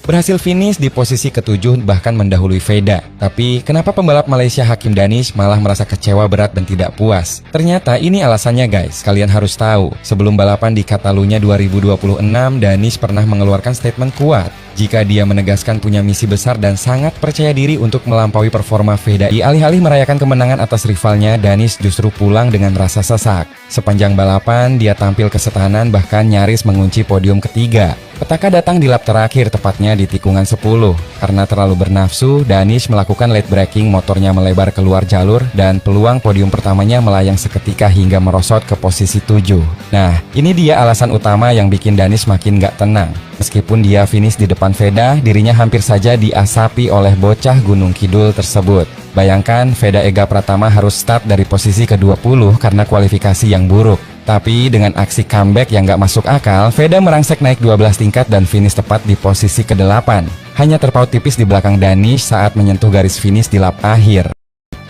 Berhasil finish di posisi ketujuh bahkan mendahului Veda. Tapi kenapa pembalap Malaysia Hakim Danish malah merasa kecewa berat dan tidak puas? Ternyata ini alasannya guys, kalian harus tahu. Sebelum balapan di Catalunya 2026, Danish pernah mengeluarkan statement kuat jika dia menegaskan punya misi besar dan sangat percaya diri untuk melampaui performa Veda. Alih-alih merayakan kemenangan atas rivalnya, Danish justru pulang dengan rasa sesak. Sepanjang balapan, dia tampil kesetanan bahkan nyaris mengunci podium ketiga. Petaka datang di lap terakhir, tepatnya di tikungan 10. Karena terlalu bernafsu, Danish melakukan late braking, motornya melebar keluar jalur, dan peluang podium pertamanya melayang seketika hingga merosot ke posisi 7. Nah, ini dia alasan utama yang bikin Danish makin gak tenang. Meskipun dia finish di depan Veda, dirinya hampir saja diasapi oleh bocah Gunung Kidul tersebut. Bayangkan, Veda Ega Pratama harus start dari posisi ke-20 karena kualifikasi yang buruk. Tapi dengan aksi comeback yang gak masuk akal, Veda merangsek naik 12 tingkat dan finish tepat di posisi ke-8. Hanya terpaut tipis di belakang Danish saat menyentuh garis finish di lap akhir.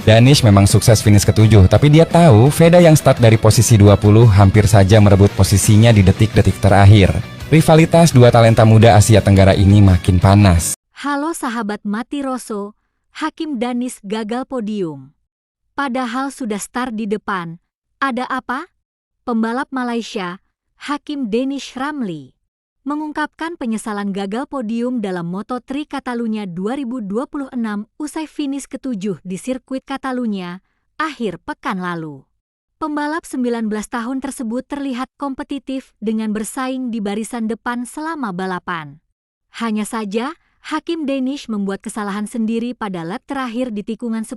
Danish memang sukses finish ke-7, tapi dia tahu Veda yang start dari posisi 20 hampir saja merebut posisinya di detik-detik terakhir. Rivalitas dua talenta muda Asia Tenggara ini makin panas. Halo sahabat Mati Rosso, Hakim Danish gagal podium. Padahal sudah start di depan. Ada apa? Pembalap Malaysia, Hakim Danish Ramli, mengungkapkan penyesalan gagal podium dalam Moto3 Catalunya 2026 usai finish ke-7 di sirkuit Catalunya akhir pekan lalu. Pembalap 19 tahun tersebut terlihat kompetitif dengan bersaing di barisan depan selama balapan. Hanya saja, Hakim Danish membuat kesalahan sendiri pada lap terakhir di tikungan 10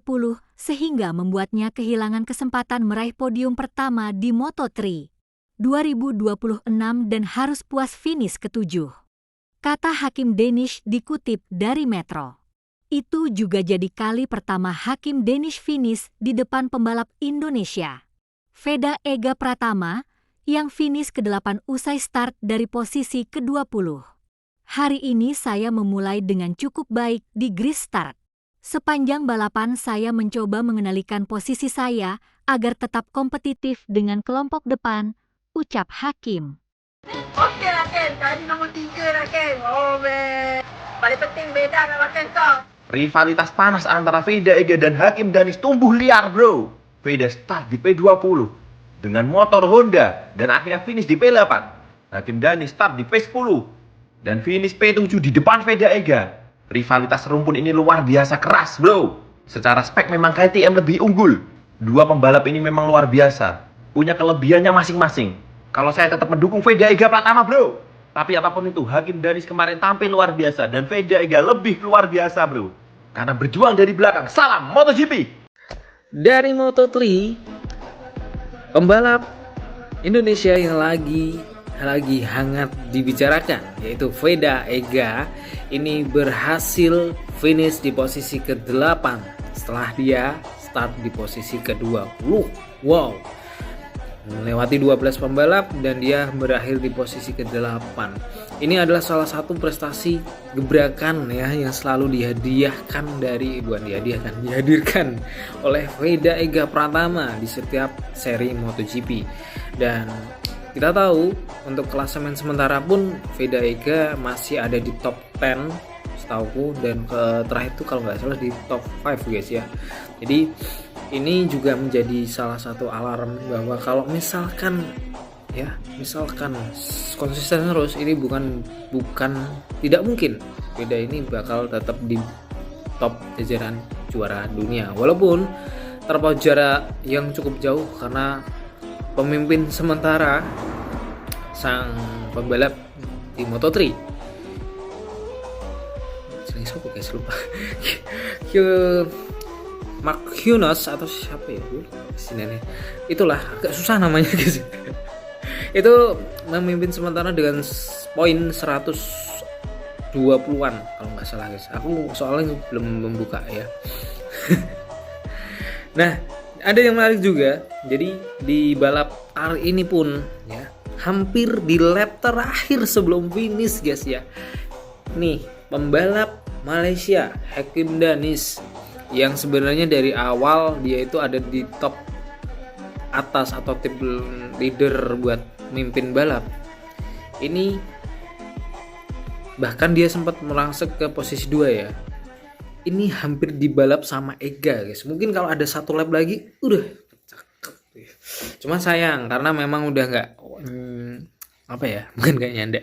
sehingga membuatnya kehilangan kesempatan meraih podium pertama di Moto3 2026 dan harus puas finish ke-7. Kata Hakim Danish dikutip dari Metro. Itu juga jadi kali pertama Hakim Danish finish di depan pembalap Indonesia, Veda Ega Pratama, yang finish ke-8 usai start dari posisi ke-20. Hari ini saya memulai dengan cukup baik di grid start. Sepanjang balapan saya mencoba mengendalikan posisi saya agar tetap kompetitif dengan kelompok depan, ucap Hakim. Okey lah Ken, tadi nombor 3 lah Ken. Oh man, paling penting beda dengan Ken kau. Rivalitas panas antara Veda Ega dan Hakim Danish tumbuh liar bro. Veda start di P20 dengan motor Honda dan akhirnya finish di P8. Hakim Danish start di P10 dan finish P7 di depan Veda Ega. Rivalitas rumpun ini luar biasa keras bro. Secara spek memang KTM lebih unggul. Dua pembalap ini memang luar biasa, punya kelebihannya masing-masing. Kalau saya tetap mendukung Veda Ega Pratama bro. Tapi apapun itu, Hakim Danish kemarin tampil luar biasa dan Veda Ega lebih luar biasa bro. Karena berjuang dari belakang. Salam MotoGP. Dari Moto3, pembalap Indonesia yang lagi hangat dibicarakan, yaitu Veda Ega, ini berhasil finish di posisi ke-8 setelah dia start di posisi ke-20. Wow, melewati 12 pembalap dan dia berakhir di posisi ke-8. Ini adalah salah satu prestasi gebrakan ya yang selalu dihadirkan oleh Veda Ega Pratama di setiap seri MotoGP. Dan kita tahu untuk klasemen sementara pun Veda Ega masih ada di top 10 setauku, dan terakhir itu kalau nggak salah di top 5 guys ya. Jadi ini juga menjadi salah satu alarm bahwa kalau misalkan konsisten terus, ini bukan tidak mungkin Veda ini bakal tetap di top jajaran juara dunia, walaupun terpaut jarak yang cukup jauh karena pemimpin sementara sang pembalap di Moto3 siapa guys, lupa Mark Hughes atau siapa ya istilahnya, itulah agak susah namanya guys. Itu memimpin sementara dengan poin 120-an kalau nggak salah guys. Aku soalnya belum membuka ya. Nah, ada yang menarik juga. Jadi di balap hari ini pun ya, hampir di lap terakhir sebelum finish guys ya. Nih, pembalap Malaysia Hakim Danish yang sebenarnya dari awal dia itu ada di top atas atau tim leader buat mimpin balap. Ini bahkan dia sempat merangsek ke posisi 2 ya. Ini hampir dibalap sama Ega guys. Mungkin kalau ada satu lap lagi udah cakep. Cuma sayang karena memang udah nggak apa ya, bukan kayak nyanda.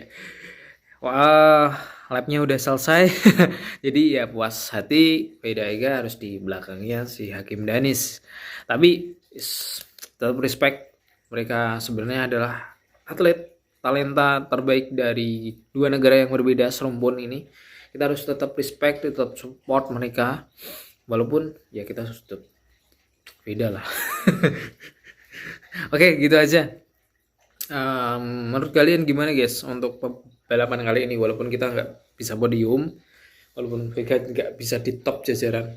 Wah, lapnya udah selesai. Jadi ya puas hati, Veda Ega harus di belakangnya si Hakim Danis. Tapi tetap respect, mereka sebenarnya adalah atlet talenta terbaik dari dua negara yang berbeda serumpun ini. Kita harus tetap respect, tetap support mereka, walaupun ya kita harus tetap beda lah. Oke, gitu aja. Menurut kalian gimana guys untuk balapan kali ini? Walaupun kita nggak bisa podium, walaupun Vega nggak bisa di top jajaran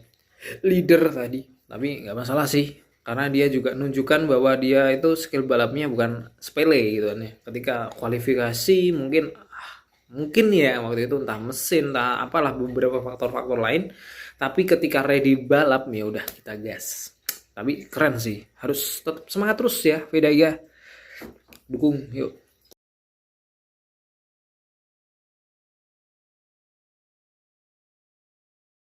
leader tadi, tapi nggak masalah sih, karena dia juga menunjukkan bahwa dia itu skill balapnya bukan sepele gitu kan ya. Ketika kualifikasi mungkin ya waktu itu entah mesin, entah apalah beberapa faktor-faktor lain, tapi ketika ready balap ya udah kita gas. Tapi keren sih, harus tetap semangat terus ya Veda Ega, dukung yuk.